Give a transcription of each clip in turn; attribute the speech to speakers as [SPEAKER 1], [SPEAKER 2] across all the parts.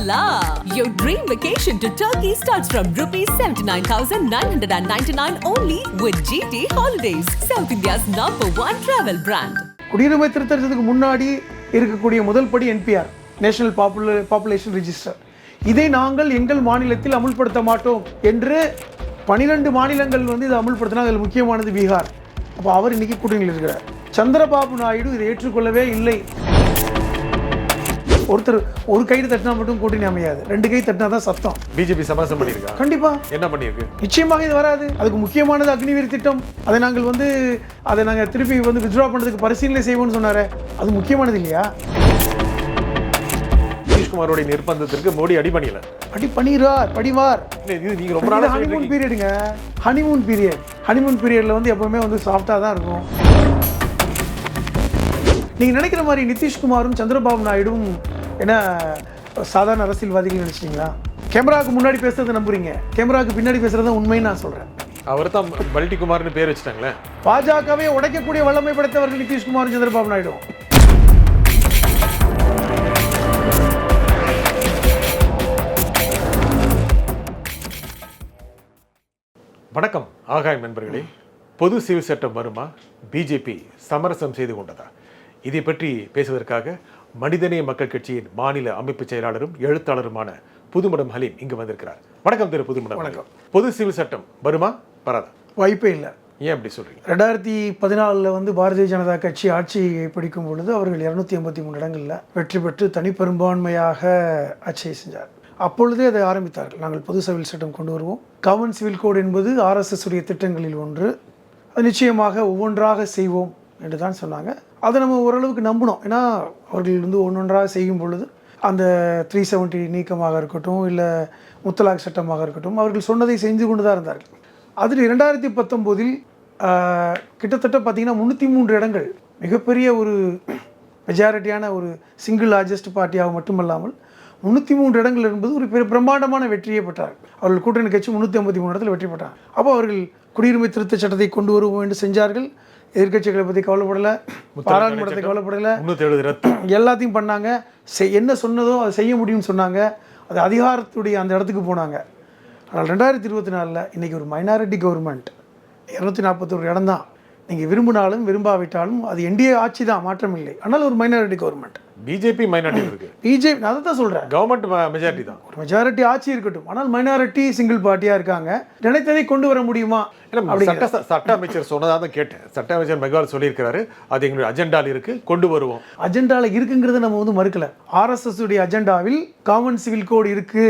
[SPEAKER 1] la! Your dream vacation to Turkey starts from rupees 79,999 only with GT Holidays, South India's #1 travel brand.
[SPEAKER 2] குடியுரிமை திருத்தத்துக்கு முன்னாடி இருக்கக்கூடிய முதல் படி NPR, national population register. இதை நாங்கள் எங்கள் மாநிலத்தில் அமுல்படுத்த மாட்டோம் என்று 12 மாநிலங்கள் வந்து இதை அமுல்படுத்தினா. அதில் முக்கியமானது பீகார். அப்போ அவர் இன்னைக்கு கூட்டணியில் இருக்கிறார். சந்திரபாபு நாயுடு இதை ஏற்றுக்கொள்ளவே இல்லை. ஒருத்தர் ஒரு கைடு தட்டினா மட்டும் கூட்டணி அமையாது, 2 கை தட்டினா தான் சத்தம்.
[SPEAKER 3] பிஜேபி சமரசம் பண்ணியிருக்கா?
[SPEAKER 2] கண்டிப்பா.
[SPEAKER 3] என்ன பண்ணியிருக்கு?
[SPEAKER 2] நிச்சயமாக இது வராது. அதுக்கு முக்கியமானது அக்னிவீர் திட்டம். அதை நாங்கள் திருப்பி வித்ட்ரா பண்ணுறதுக்கு பரிசீலனை செய்வோம்னு சொன்னாரு. அது முக்கியமானது இல்லையா?
[SPEAKER 3] நிதிஷ்குமாரோட நிர்பந்தத்திற்கு மோடி அடி
[SPEAKER 2] படிவார்.
[SPEAKER 3] நீங்க ரொம்ப நாளா
[SPEAKER 2] ஹனிமூன் பீரியடுங்க. ஹனிமூன் பீரியட்ல எப்பவுமே சாஃப்டா தான் இருக்கும். நீங்க நினைக்கிற மாதிரி நிதிஷ்குமாரும் சந்திரபாபு நாயுடும் என்ன சாதாரண அரசியல்வாதிகள் நினைச்சிட்டீங்களா? கேமராவுக்கு முன்னாடி பேசுறதை நம்புறீங்க, கேமராவுக்கு பின்னாடி பேசுறத உண்மைன்னு நான் சொல்றேன்.
[SPEAKER 3] அவர் தான் பல்டிகுமார்னு பேர் வச்சுட்டாங்களே.
[SPEAKER 2] பாஜகவே உடைக்கக்கூடிய வல்லமை படைத்தவர்கள் நிதிஷ்குமாரும் சந்திரபாபு நாயுடு.
[SPEAKER 3] வணக்கம் ஆகாயம் நண்பர்களே. பொது சிவில் சட்டம் வருமா? பிஜேபி சமரசம் செய்து கொண்டதா? இதை பற்றி பேசுவதற்காக மனிதநேய மக்கள் கட்சியின் மாநில அமைப்பு செயலாளரும் எழுத்தாளருமான புதுமடம் ஹலீம் இங்கு வந்திருக்கிறார். வணக்கம் திரு புதுமடம்.
[SPEAKER 2] வணக்கம்.
[SPEAKER 3] பொது சிவில் சட்டம் வருமா வராதா?
[SPEAKER 2] வாய்ப்பே இல்லை.
[SPEAKER 3] ஏன் அப்படி சொல்றீங்க?
[SPEAKER 2] 2014 பாரதிய ஜனதா கட்சி ஆட்சியை பிடிக்கும் பொழுது அவர்கள் 283 இடங்களில் வெற்றி பெற்று தனிப்பெரும்பான்மையாக ஆட்சியை செஞ்சார். அப்பொழுதே அதை ஆரம்பித்தார்கள். நாங்கள் பொது சிவில் சட்டம் கொண்டு வருவோம். காமன் சிவில் கோட் என்பது RSS உடைய திட்டங்களில் ஒன்று. அது நிச்சயமாக ஒவ்வொன்றாக செய்வோம் என்று தான் சொன்னாங்க. அதை நம்ம ஓரளவுக்கு நம்பினோம். ஏன்னா அவர்கள் ஒன்றொன்றாக செய்யும் பொழுது அந்த 370 நீக்கமாக இருக்கட்டும், இல்லை முத்தலாக் சட்டமாக இருக்கட்டும், அவர்கள் சொன்னதை செஞ்சு கொண்டு தான் இருந்தார்கள். அதில் 2019 கிட்டத்தட்ட பார்த்திங்கன்னா 303 இடங்கள், மிகப்பெரிய ஒரு மெஜாரிட்டியான ஒரு சிங்கிள் லார்ஜஸ்ட் பார்ட்டியாக மட்டுமல்லாமல் 303 இடங்கள் என்பது ஒரு பிரம்மாண்டமான வெற்றியை பெற்றார்கள். அவர்கள் கூட்டணி கட்சி 353 இடத்துல வெற்றி பெற்றாங்க. அப்போ அவர்கள் குடியுரிமை திருத்த சட்டத்தை கொண்டு வருவோம் என்று செஞ்சார்கள். எதிர்கட்சிகளை பற்றி கவலைப்படலை, பாராளுமன்றத்தை கவலைப்படலை, எல்லாத்தையும் பண்ணாங்க. என்ன சொன்னதோ அதை செய்ய முடியும்னு சொன்னாங்க. அது அதிகாரத்துடைய அந்த இடத்துக்கு போனாங்க. ஆனால் 2024 இன்றைக்கி ஒரு மைனாரிட்டி கவர்மெண்ட், 241 இடம் தான். நீங்கள் விரும்பினாலும் விரும்பாவிட்டாலும் அது என்டிஏ ஆட்சி தான், மாற்றம் இல்லை. ஆனால் ஒரு மைனாரிட்டி கவர்மெண்ட்.
[SPEAKER 3] பிஜேபி மைனாரிட்டி இருக்கு.
[SPEAKER 2] பிஜேபி அதை தான் சொல்கிறேன்.
[SPEAKER 3] கவர்மெண்ட் மெஜாரிட்டி தான்.
[SPEAKER 2] ஒரு மெஜாரிட்டி ஆட்சி இருக்கட்டும், ஆனால் மைனாரிட்டி சிங்கிள் பார்ட்டியாக இருக்காங்க. நினைத்ததை கொண்டு வர முடியுமா?
[SPEAKER 3] சட்ட அமைச்சர் சொன்னதாக தான் கேட்டேன். சட்ட அமைச்சர் மெகால் சொல்லியிருக்கிறாரு, அது எங்களுடைய அஜெண்டாவில் இருக்கு, கொண்டு வருவோம்.
[SPEAKER 2] அஜெண்டாவில் இருக்குங்கிறத நம்ம மறுக்கல. RSS உடைய அஜெண்டாவில் காமன் சிவில் கோட் இருக்கு,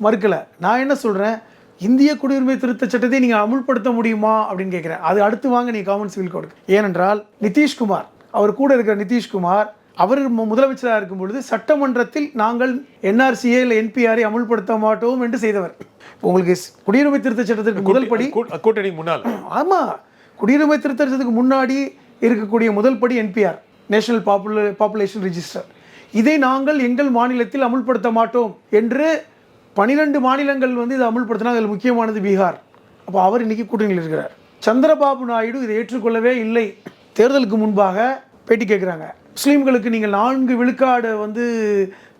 [SPEAKER 2] மறுக்கல. நான் என்ன சொல்றேன், இந்திய குடியுரிமை திருத்த சட்டத்தை நீங்கள் அமுல்படுத்த முடியுமா அப்படின்னு கேட்குறேன். அது அடுத்து வாங்க நீ காமன் சிவில் கோடுக்கு. ஏனென்றால் நிதிஷ்குமார், அவர் கூட இருக்கிற நிதிஷ்குமார், அவர் முதலமைச்சராக இருக்கும் பொழுது சட்டமன்றத்தில் நாங்கள் NRCA இல்லை NPR அமுல்படுத்த மாட்டோம் என்று செய்தவர். உங்களுக்கு குடியுரிமை திருத்த சட்டத்திற்கு முதல் படி
[SPEAKER 3] கூட்டணி முன்னால்,
[SPEAKER 2] ஆமாம், குடியுரிமை திருத்த சட்டத்துக்கு முன்னாடி இருக்கக்கூடிய முதல் படி NPR, நேஷனல் பாப்புலேஷன் ரிஜிஸ்டர். இதை நாங்கள் எங்கள் மாநிலத்தில் அமுல்படுத்த மாட்டோம் என்று 12 மாநிலங்கள் இதை அமுல்படுத்தினா. அதில் முக்கியமானது பீகார். அப்போ அவர் இன்னைக்கு கூட்டணியில் இருக்கிறார். சந்திரபாபு நாயுடு இதை ஏற்றுக்கொள்ளவே இல்லை. தேர்தலுக்கு முன்பாக பேட்டி கேட்குறாங்க, முஸ்லீம்களுக்கு நீங்கள் 4 விழுக்காடு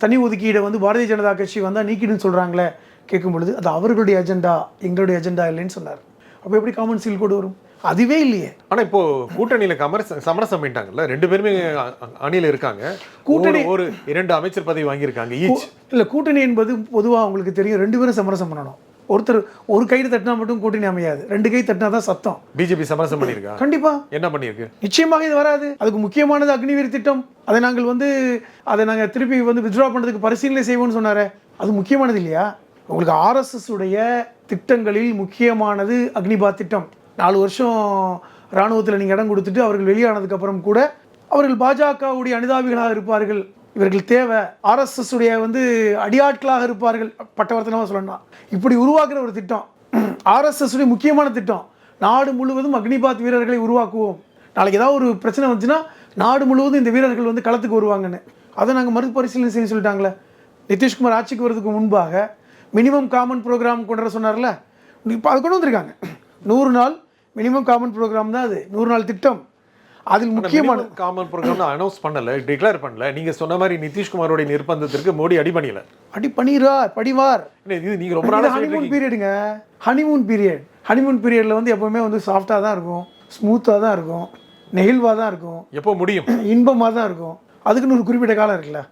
[SPEAKER 2] தனி ஒதுக்கீடை பாரதிய ஜனதா கட்சி வந்தால் நீக்கிடுன்னு சொல்கிறாங்களே. கேட்கும் பொழுது அது அவர்களுடைய அஜெண்டா, எங்களுடைய அஜெண்டா இல்லைன்னு சொன்னார். அப்போ எப்படி காமன் சிவில் கோடு வரும்? அதுவே இல்லையே.
[SPEAKER 3] ஆனால் இப்போ கூட்டணியில் சமரசம் பண்ணிட்டாங்கல்ல, 2 பேருமே அணியில் இருக்காங்க. கூட்டணி ஒரு 2 அமைச்சர் பதவி வாங்கியிருக்காங்க ஈச்.
[SPEAKER 2] இல்லை, கூட்டணி என்பது பொதுவாக உங்களுக்கு தெரியும், 2 பேரும் சமரசம் பண்ணணும். ஒருத்தர் ஒரு கைடு தட்டினா மட்டும் கூட்டணி அமையாது, 2 கை தட்டினா தான் சத்தம்.
[SPEAKER 3] பிஜேபி சமரசம் பண்ணியிருக்கா?
[SPEAKER 2] கண்டிப்பா.
[SPEAKER 3] என்ன பண்ணியிருக்கு? நிச்சயமாக
[SPEAKER 2] இது வராது. அதுக்கு முக்கியமானது அக்னிவீர் திட்டம். அதை நாங்கள் திருப்பி வித்ட்ரா பண்ணுறதுக்கு பரிசீலனை செய்வோம்னு சொன்னாரு. அது முக்கியமானது இல்லையா? உங்களுக்கு RSS உடைய திட்டங்களில் முக்கியமானது அக்னிபாத் திட்டம். 4 வருஷம் இராணுவத்தில் நீங்கள் இடம் கொடுத்துட்டு அவர்கள் வெளியானதுக்கு அப்புறம் கூட அவர்கள் பாஜகவுடைய அனுதாபிகளாக இருப்பார்கள். இவர்கள் தேவை RSS உடைய அடியாட்களாக இருப்பார்கள், பட்டவர்த்தனமாக சொல்லணும். இப்படி உருவாக்குற ஒரு திட்டம் RSS உடைய முக்கியமான திட்டம். நாடு முழுவதும் அக்னிபாத் வீரர்களை உருவாக்குவோம். நாளைக்கு ஏதாவது ஒரு பிரச்சனை வந்துச்சுன்னா நாடு முழுவதும் இந்த வீரர்கள் களத்துக்கு வருவாங்கன்னு. அதை நாங்கள் மறுபரிசீலனை செய்ய சொல்லிட்டாங்களே. நிதிஷ்குமார் ஆட்சிக்கு வரதுக்கு முன்பாக மினிமம் காமன் ப்ரோக்ராம் கொண்டு வர சொன்னார்ல, இப்போ அது கொண்டு வந்திருக்காங்க. 100 நாள் மினிமம் காமன் ப்ரோக்ராம் தான் அது, 100 நாள் திட்டம். அதில் முக்கியமான
[SPEAKER 3] காமன் ப்ரோக்ராம் அனௌன்ஸ் பண்ணல, டிக்ளேர் பண்ணல. நீங்க சொன்ன மாதிரி நிதிஷ்குமாரோட நிர்பந்தத்திற்கு மோடி அடி பண்ணியல.
[SPEAKER 2] அடி பண்ணிடுவார், படிவார்.
[SPEAKER 3] இது நீங்க ரொம்ப நாளா
[SPEAKER 2] ஹனிமூன் பீரியடுங்க. ஹனிமூன் பீரியட்ல வந்து எப்பவுமே வந்து சாஃப்டாக தான் இருக்கும், ஸ்மூத்தாக தான் இருக்கும், நெகிழ்வாக தான் இருக்கும்,
[SPEAKER 3] எப்போ முடியும்,
[SPEAKER 2] இன்பமாக தான் இருக்கும். அதுக்குன்னு ஒரு குறிப்பிட்ட காலம் இருக்குல்ல.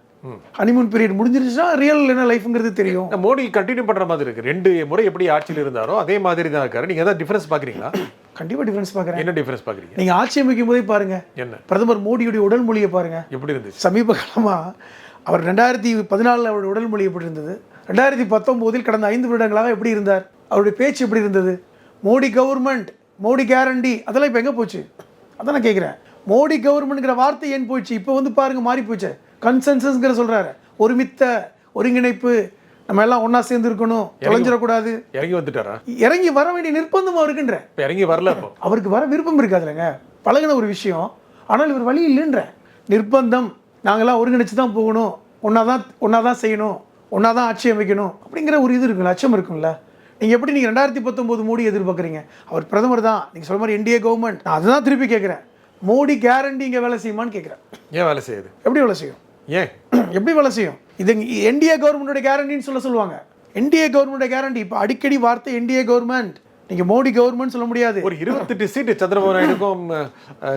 [SPEAKER 2] ஹனிமூன் பீரியட் முடிஞ்சிருச்சுன்னா ரியல் என்ன லைஃப்ங்கிறது தெரியும்.
[SPEAKER 3] மோடி கண்டினியூ பண்ற மாதிரி இருக்கு. 2 முறை எப்படி ஆட்சியில் இருந்தாரோ அதே மாதிரி தான் இருக்காரு. நீங்க ஏதாவது டிஃபரன்ஸ் பாக்குறீங்களா?
[SPEAKER 2] கண்டிப்பா டிஃபரன்ஸ் பார்க்குறேன்.
[SPEAKER 3] என்ன டிஃபரன்ஸ் பாக்குறீங்க?
[SPEAKER 2] நீங்க ஆட்சி அமைக்கும் போதே பாருங்க,
[SPEAKER 3] என்ன
[SPEAKER 2] பிரதமர் மோடியுடைய உடல் மொழியை பாருங்க
[SPEAKER 3] எப்படி இருந்துச்சு.
[SPEAKER 2] சமீப காலமா அவர் 2014 அவருடைய உடல் மொழி எப்படி இருந்தது, 2019 கடந்த 5 வருடங்களாக எப்படி இருந்தார், அவருடைய பேச்சு எப்படி இருந்தது, மோடி கவர்மெண்ட், மோடி கேரண்டி, அதெல்லாம் இப்போ எங்கே போச்சு? அதான் நான் கேட்குறேன். மோடி கவர்மெண்ட்ங்கிற வார்த்தை ஏன் போச்சு? இப்போ வந்து பாருங்க மாறி போச்சு. கன்சென்சஸ்ங்கிற சொல்றாரு, ஒருமித்த ஒருங்கிணைப்பு, நம்ம எல்லாம் ஒன்னா சேர்ந்து இருக்கணும், தொலைஞ்சிடக்கூடாது.
[SPEAKER 3] இறங்கி வந்துட்டாரா?
[SPEAKER 2] இறங்கி வர வேண்டிய நிர்பந்தம் அவருக்குன்ற.
[SPEAKER 3] இப்போ இறங்கி வரல. இப்போ
[SPEAKER 2] அவருக்கு வர விருப்பம் இருக்காதுலங்க, பழகின ஒரு விஷயம். ஆனால் இவர் வழி இல்லைன்ற நிர்பந்தம். நாங்கள்லாம் ஒருங்கிணைச்சு தான் போகணும், ஒன்றா தான் செய்யணும், ஒன்றா தான் ஆட்சி அமைக்கணும் அப்படிங்கிற ஒரு இது இருக்குல்ல, அச்சம் இருக்கும்ல. நீங்கள் எப்படி நீங்கள் 2019 மோடி எதிர்பார்க்குறீங்க? அவர் பிரதமர் தான், நீங்கள் சொல்ற மாதிரி என்டிஏ கவர்மெண்ட். நான் அதுதான் திருப்பி கேட்குறேன். மோடி கேரண்டி இங்கே வேலை செய்யுமான்னு கேட்குறேன்.
[SPEAKER 3] ஏன் வேலை செய்யுது?
[SPEAKER 2] எப்படி வேலை செய்யும்?
[SPEAKER 3] ஏன்
[SPEAKER 2] எப்படி வேலை செய்யும்? இது என்டிஏ கவர்மெண்டோட கேரண்டின்னு சொல்லுவாங்க. என்டிஏ கவர்மெண்டோட கேரண்டி. இப்போ அடிக்கடி வார்த்தை என்டிஏ கவர்மெண்ட், நீங்கள் மோடி கவர்மெண்ட் சொல்ல முடியாது.
[SPEAKER 3] ஒரு 28 சீட்டு சந்திரபாபு நாயுடுக்கும்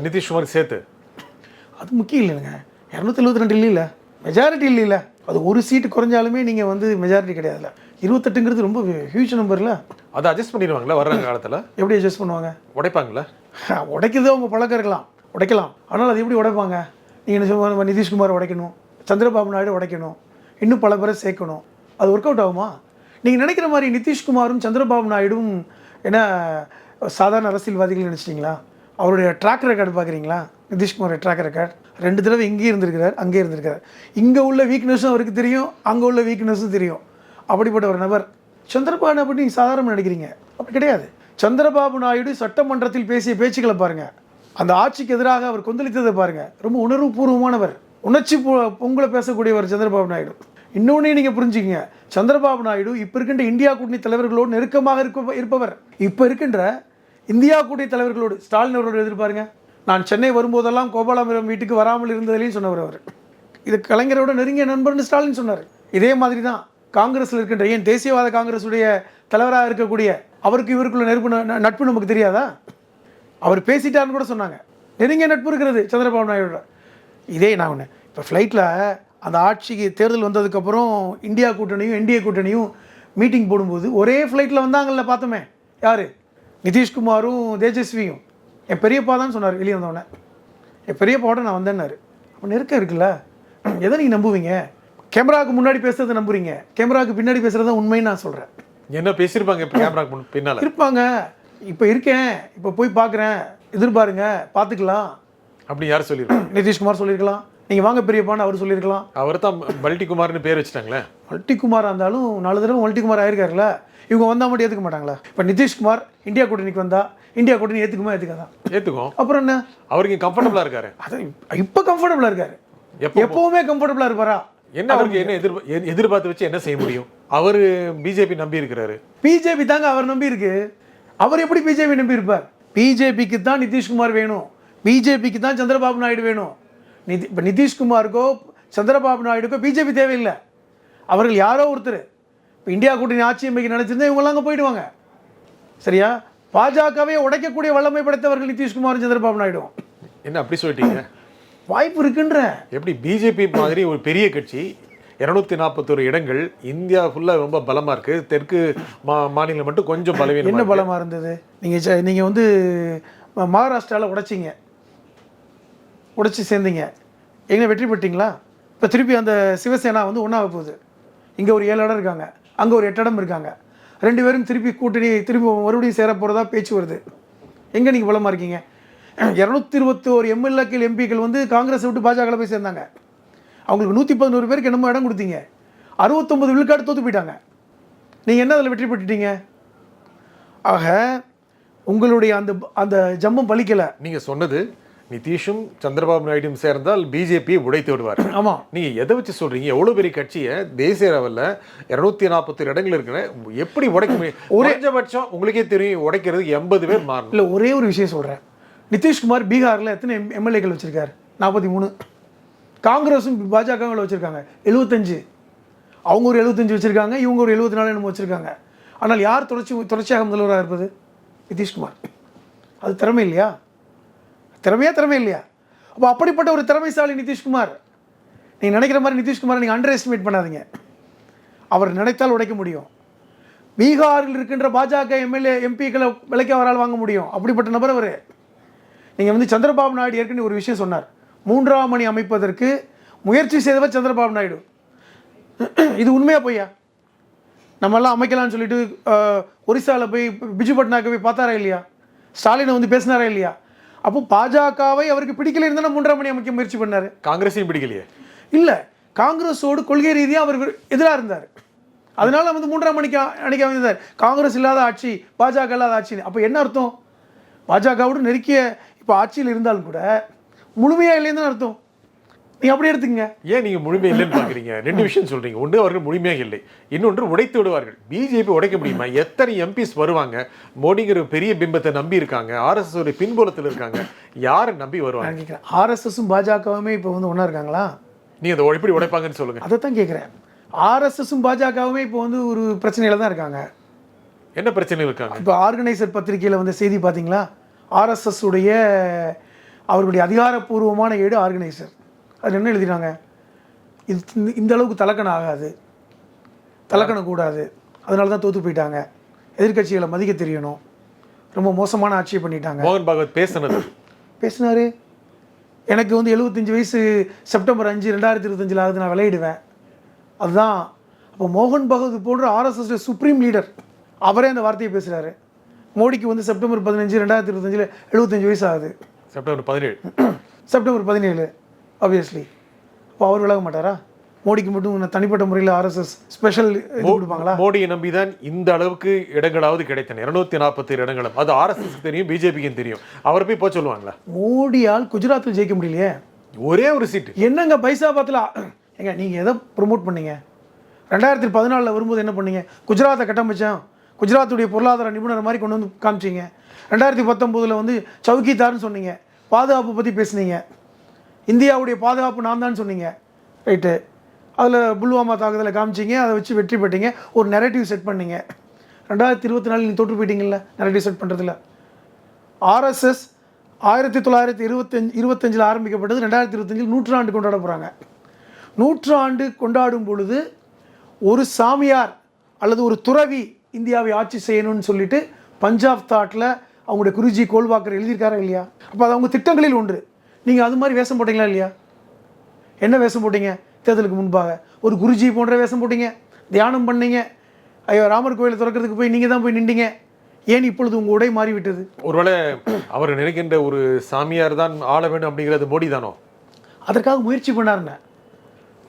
[SPEAKER 3] நிதிஷ்குமார் சேர்த்து. அது
[SPEAKER 2] முக்கியம் இல்லைங்க. 272 இல்லை, மெஜாரிட்டி இல்லை. அது ஒரு சீட்டு குறைஞ்சாலுமே நீங்கள் வந்து மெஜாரிட்டி கிடையாதுல்ல. 28ங்கிறது ரொம்ப ஹியூஜ் நம்பர்ல.
[SPEAKER 3] அதை அட்ஜஸ்ட் பண்ணிடுவாங்களா வர்ற காலத்தில்?
[SPEAKER 2] எப்படி அட்ஜஸ்ட் பண்ணுவாங்க?
[SPEAKER 3] உடைப்பாங்களா?
[SPEAKER 2] உடைக்கிறது அவங்க பழக்கம் இருக்கலாம், உடைக்கலாம். ஆனால் அது எப்படி உடைப்பாங்க? நீங்கள் என்ன சொல்லுவாங்க, நிதிஷ்குமார் உடைக்கணும், சந்திரபாபு நாயுடு உடைக்கணும், இன்னும் பல பேரை சேர்க்கணும். அது ஒர்க் அவுட் ஆகுமா? நீங்கள் நினைக்கிற மாதிரி நிதிஷ்குமாரும் சந்திரபாபு நாயுடும் என்ன சாதாரண அரசியல்வாதிகள் நினச்சிட்டிங்களா? அவருடைய ட்ராக் ரெக்கார்டு பார்க்குறீங்களா? நிதிஷ்குமாரோட ட்ராக் ரெக்கார்ட் 2 தடவை இங்கே இருந்திருக்கிறார், அங்கே இருந்திருக்கிறார். இங்கே உள்ள வீக்னஸும் அவருக்கு தெரியும், அங்கே உள்ள வீக்னஸும் தெரியும். அப்படிப்பட்ட ஒரு நபர். சந்திரபாபு நாயுடு நீங்கள் சாதாரண நினைக்கிறீங்க, அப்படி கிடையாது. சந்திரபாபு நாயுடு சட்டமன்றத்தில் பேசிய பேச்சுக்களை பாருங்கள், அந்த ஆட்சிக்கு எதிராக அவர் கொந்தளித்ததை பாருங்கள். ரொம்ப உணர்வுபூர்வமானவர், உணர்ச்சி பொங்கலை பேசக்கூடியவர் சந்திரபாபு நாயுடு. இன்னொன்னே நீங்கள் புரிஞ்சுக்கிங்க, சந்திரபாபு நாயுடு இப்போ இருக்கின்ற இந்தியா கூட்டணி தலைவர்களோடு நெருக்கமாக இருப்பவர். இப்போ இருக்கின்ற இந்தியா கூட்டணி தலைவர்களோடு ஸ்டாலின் அவர்களோடு எதிர்பாருங்க. நான் சென்னை வரும்போதெல்லாம் கோபாலபுரம் வீட்டுக்கு வராமல் இருந்ததிலையும் சொன்னவர் அவர். இது கலைஞரோட நெருங்கிய நண்பர்னு ஸ்டாலின் சொன்னார். இதே மாதிரி தான் காங்கிரஸில் இருக்கின்ற, ஏன் தேசியவாத காங்கிரஸுடைய தலைவராக இருக்கக்கூடிய அவருக்கு இவருக்குள்ள நட்பு நமக்கு தெரியாதா? அவர் பேசிட்டாருன்னு கூட சொன்னாங்க. நெருங்கிய நட்பு இருக்கிறது சந்திரபாபு நாயுடு. இதே நான் ஒன்று, இப்போ ஃப்ளைட்டில் அந்த ஆட்சிக்கு தேர்தல் வந்ததுக்கப்புறம் இந்தியா கூட்டணியும் என்டிஏ கூட்டணியும் மீட்டிங் போடும்போது ஒரே ஃப்ளைட்டில் வந்தாங்கல்ல, பார்த்தோமே. யார்? நிதிஷ்குமாரும் தேஜஸ்வியும். என் பெரியப்பா தான் சொன்னார் வெளியே வந்தவொடனே, என் பெரியப்பாவோட நான் வந்தேன்னாரு. அப்போ நெருக்கம் இருக்குல்ல. எதை நீங்கள் நம்புவீங்க? கேமராவுக்கு முன்னாடி பேசுறதை நம்புறீங்க, கேமராவுக்கு பின்னாடி பேசுறது தான் உண்மைன்னு நான் சொல்கிறேன்.
[SPEAKER 3] என்ன பேசியிருப்பாங்க இப்போ கேமராக்கு பின்னால்?
[SPEAKER 2] இருப்பாங்க. இப்போ இருக்கேன், இப்போ போய் பார்க்குறேன், எதிர்பாருங்க, பார்த்துக்கலாம்
[SPEAKER 3] அப்படி யார் சொல்லியிருக்காங்க?
[SPEAKER 2] நிதிஷ்குமார் சொல்லியிருக்கலாம். நீங்கள் வாங்க பெரியப்பான்னு அவர் சொல்லியிருக்கலாம்.
[SPEAKER 3] அவர் தான் மல்டிகுமார்னு பேர் வச்சுட்டாங்களே.
[SPEAKER 2] மல்டிகுமாராக இருந்தாலும் 4 தடவை மல்டிகுமார் ஆயிருக்காருல்ல. இவங்க வந்தால் மட்டும் ஏற்றுக்க மாட்டாங்களா? இப்போ நிதிஷ்குமார் இந்தியா கூட்டணிக்கு வந்தால் இந்தியா கூட்டணி ஏற்றுக்குமா? ஏற்றுக்காதான்?
[SPEAKER 3] ஏற்றுக்கும்.
[SPEAKER 2] அப்புறம் என்ன?
[SPEAKER 3] அவருக்கு கம்ஃபர்டபுளாக இருக்காரு.
[SPEAKER 2] அது இப்போ கம்ஃபர்டபுளாக இருக்காரு. எப்போவுமே கம்ஃபர்டபுளாக இருப்பாரா?
[SPEAKER 3] என்ன அவருக்கு என்ன எதிர்பார்த்து வச்சு என்ன செய்ய முடியும்? அவர் பிஜேபி நம்பி இருக்கிறாரு.
[SPEAKER 2] பிஜேபி தாங்க அவர் நம்பி இருக்கு. அவர் எப்படி பிஜேபி நம்பி இருப்பார்? பிஜேபிக்கு தான் நிதிஷ்குமார் வேணும், பிஜேபிக்கு தான் சந்திரபாபு நாயுடு வேணும். இப்போ நிதிஷ்குமாருக்கோ சந்திரபாபு நாயுடுக்கோ பிஜேபி தேவையில்லை. அவர்கள் யாரோ ஒருத்தர் இப்போ இந்தியா கூட்டணி ஆட்சி அமைக்க நினைச்சிருந்தா இவங்கெல்லாம் அங்கே போயிடுவாங்க. சரியா? பாஜகவே உடைக்கக்கூடிய வல்லமை படைத்தவர்கள் நிதிஷ்குமாரும் சந்திரபாபு நாயுடும்.
[SPEAKER 3] என்ன அப்படி சொல்லிட்டீங்க?
[SPEAKER 2] வாய்ப்பு இருக்குன்ற.
[SPEAKER 3] எப்படி பிஜேபி மாதிரி ஒரு பெரிய கட்சி 241 இடங்கள் இந்தியா ஃபுல்லாக ரொம்ப பலமாக இருக்குது. தெற்கு மாநிலம் மட்டும் கொஞ்சம் பலவீனம்.
[SPEAKER 2] என்ன பலமாக இருந்தது? நீங்கள் வந்து மகாராஷ்டிராவில் உடைச்சி சேர்ந்தீங்க, எங்கே வெற்றி பெற்றீங்களா? இப்போ திருப்பி அந்த சிவசேனா வந்து ஒன்றாக போகுது. இங்கே ஒரு 7 இடம் இருக்காங்க, அங்கே ஒரு 8 இடம் இருக்காங்க. 2 பேரும் திருப்பி கூட்டணி திருப்பி மறுபடியும் சேர போகிறதா பேச்சு வருது. எங்கே நீங்கள் பலமாக இருக்கீங்க? 221 எம்எல்ஏக்கள் எம்பிக்கள் வந்து காங்கிரஸை விட்டு பாஜகவில் போய் சேர்ந்தாங்க. அவங்களுக்கு 111 பேருக்கு என்னமோ இடம் கொடுத்தீங்க. 69 விழுக்காடு தோற்று போயிட்டாங்க. நீங்கள் என்ன அதில் வெற்றி பெற்றுட்டீங்க? ஆக உங்களுடைய அந்த ஜம்பம் பலிக்கலை.
[SPEAKER 3] நீங்கள் சொன்னது நிதிஷும் சந்திரபாபு நாயுடும் சேர்ந்தால் பிஜேபியை உடைத்து விடுவார்.
[SPEAKER 2] ஆமாம்.
[SPEAKER 3] நீங்கள் எதை வச்சு சொல்கிறீங்க? எவ்வளோ பெரிய கட்சியை தேசிய லெவலில் 240 இடங்கள் இருக்கிற எப்படி உடைக்க முடியும்? குறைஞ்சபட்சம் உங்களுக்கே தெரியும், உடைக்கிறதுக்கு 80 பேர் மாறணும்.
[SPEAKER 2] இல்லை, ஒரே ஒரு விஷயம் சொல்கிறேன். நிதிஷ்குமார் பீகாரில் எத்தனை எம்எல்ஏக்கள் வச்சுருக்காரு? 43. காங்கிரஸும் பாஜகவும் வச்சுருக்காங்க 75. அவங்க ஒரு 75 வச்சுருக்காங்க, இவங்க ஒரு 74 என்னமோ வச்சுருக்காங்க. ஆனால் யார் தொடர்ச்சியாக முதல்வராக இருப்பது? நிதிஷ்குமார். அது திறமை இல்லையா? திறமை இல்லையா? அப்போ அப்படிப்பட்ட ஒரு திறமைசாலி நிதிஷ்குமார், நீங்கள் நினைக்கிற மாதிரி நிதிஷ்குமாரை நீங்கள் அண்டர் எஸ்டிமேட் பண்ணாதீங்க. அவர் நினைத்தால் உடைக்க முடியும். பீகாரில் இருக்கின்ற பாஜக எம்எல்ஏ எம்பிக்களை விலைக்கு அவரால் வாங்க முடியும். அப்படிப்பட்ட நபர் அவர். நீங்கள் வந்து சந்திரபாபு நாயுடு ஏற்கனவே ஒரு விஷயம் சொன்னார். 3ஆம் அணி அமைப்பதற்கு முயற்சி செய்தவர் சந்திரபாபு நாயுடு. இது உண்மையா பொய்யா? நம்மெல்லாம் அமைக்கலாம்னு சொல்லிட்டு ஒரிசாவில் போய் பிஜு பட்நாயக்கை போய் பார்த்தாரா இல்லையா? ஸ்டாலினை வந்து பேசினாரா இல்லையா? அப்போ பாஜகவை அவருக்கு பிடிக்கல இருந்தால் 3ஆம் அணி அமைக்க முயற்சி பண்ணார்.
[SPEAKER 3] காங்கிரஸையும் பிடிக்கலையே?
[SPEAKER 2] இல்லை, காங்கிரஸோடு கொள்கை ரீதியாக அவர் எதிராக இருந்தார். அதனால வந்து 3ஆம் அணிக்கு அமைந்தார். காங்கிரஸ் இல்லாத ஆட்சி, பாஜக இல்லாத ஆட்சி. அப்போ என்ன அர்த்தம்? பாஜகவோடு நெருக்கிய இப்போ ஆட்சியில் இருந்தாலும் கூட முழுமையாக இல்லைன்னு தான் அர்த்தம். நீங்கள் அப்படி எடுத்துக்கங்க.
[SPEAKER 3] ஏன் நீங்கள் முழுமையாக இல்லைன்னு பார்க்குறீங்க? 2 விஷயம் சொல்கிறீங்க. ஒன்று, அவர்கள் முழுமையாக இல்லை. இன்னொன்று, உடைத்து விடுவார்கள். பிஜேபி உடைக்க முடியுமா? எத்தனை எம்பிஸ் வருவாங்க? மோடிங்கிற பெரிய பிம்பத்தை நம்பி இருக்காங்க, ஆர்எஸ்எஸ் ஒரு பின்புலத்தில் இருக்காங்க, யாரை நம்பி வருவாங்க?
[SPEAKER 2] ஆர்எஸ்எஸும் பாஜகவுமே இப்போ வந்து ஒன்றா இருக்காங்களா?
[SPEAKER 3] நீங்கள் அதை எப்படி உடைப்பாங்கன்னு சொல்லுங்கள்.
[SPEAKER 2] அதை தான் கேட்குறேன். ஆர்எஸ்எஸும் பாஜகவுமே இப்போ வந்து ஒரு பிரச்சனையில் தான் இருக்காங்க.
[SPEAKER 3] என்ன பிரச்சனை இருக்காங்க?
[SPEAKER 2] இப்போ ஆர்கனைசர் பத்திரிகையில் வந்து செய்தி பார்த்தீங்களா? ஆர்எஸ்எஸ் உடைய அவர்களுடைய அதிகாரப்பூர்வமான ஏடு ஆர்கனைசர். அது என்ன எழுதினாங்க? இது இந்த அளவுக்கு தலக்கணம் ஆகாது, தலக்கணக்கூடாது, அதனால தான் தோற்று போயிட்டாங்க, எதிர்கட்சிகளை மதிக்க தெரியணும், ரொம்ப மோசமான ஆட்சியை பண்ணிட்டாங்க.
[SPEAKER 3] மோகன் பகவத் பேசினாரு.
[SPEAKER 2] எனக்கு வந்து 75 வயசு செப்டம்பர் 5, 2025 ஆகுது, நான் விளையிடுவேன். அதுதான். அப்போ மோகன் பகவத் போன்ற ஆர்எஸ்எஸ் சுப்ரீம் லீடர் அவரே அந்த வார்த்தையை பேசுகிறாரு. மோடிக்கு வந்து செப்டம்பர் 15, 2025 75 வயசு ஆகுது. September 17 obviously. அப்போ அவர் விலக மாட்டாரா? மோடிக்கு மட்டும் தனிப்பட்ட முறையில் ஆர்எஸ்எஸ் ஸ்பெஷல் கொடுப்பாங்களா?
[SPEAKER 3] மோடியை நம்பி தான் இந்த அளவுக்கு இடங்களாவது கிடைத்தன. 247 இடங்களும். அது ஆர்எஸ்எஸ் தெரியும், பிஜேபிக்கு தெரியும். அவரை போய் போக சொல்லுவாங்களா?
[SPEAKER 2] மோடியால் குஜராத்தில் ஜெயிக்க முடியலையே.
[SPEAKER 3] ஒரே ஒரு சீட்டு.
[SPEAKER 2] என்னங்க பைசாபாத்தில் ஏங்க நீங்கள் எதை ப்ரொமோட் பண்ணீங்க? 2014 வரும்போது என்ன பண்ணீங்க? குஜராத்தை கட்டமைச்சோம், குஜராத்துடைய பொருளாதார நிபுணர் மாதிரி கொண்டு வந்து காமிச்சிங்க. 2019 வந்து சவுக்கிதார்னு சொன்னீங்க, பாதுகாப்பு பற்றி பேசுனீங்க, இந்தியாவுடைய பாதுகாப்பு நான் தான் சொன்னீங்க, ரைட்டு. அதில் புல்வாமா தாக்குதலை காமிச்சிங்க, அதை வச்சு வெற்றி பெற்றீங்க, ஒரு நெரேட்டிவ் செட் பண்ணீங்க. 2024 நீங்கள் தோற்று போயிட்டீங்கல்ல நெரேட்டிவ் செட் பண்ணுறதுல. ஆர்எஸ்எஸ் 1925 ஆரம்பிக்கப்பட்டது, 2025 நூற்றாண்டு கொண்டாட போகிறாங்க. நூற்றாண்டு கொண்டாடும் பொழுது ஒரு சாமியார் அல்லது ஒரு துறவி இந்தியாவை ஆட்சி செய்யணும்னு சொல்லிட்டு பஞ்சாப் தாட்டில் அவங்களுடைய குருஜி கோல்வாக்கர் எழுதியிருக்காரா இல்லையா? அப்போ அது அவங்க திட்டங்களில் ஒன்று. நீங்கள் அது மாதிரி வேஷம் போட்டிங்களா இல்லையா? என்ன வேஷம் போட்டிங்க? தேர்தலுக்கு முன்பாக ஒரு குருஜி போன்ற வேஷம் போட்டிங்க, தியானம் பண்ணீங்க, ஐயோ ராமர் கோயிலை திறக்கிறதுக்கு போய் நீங்கள் தான் போய் நின்றீங்க. ஏன் இப்பொழுது உங்கள் உடை மாறிவிட்டது?
[SPEAKER 3] ஒருவேளை அவர் நினைக்கின்ற ஒரு சாமியார் தான் ஆள வேண்டும் அப்படிங்கிறது மோடி தானோ?
[SPEAKER 2] அதற்காக முயற்சி பண்ணாருன்னு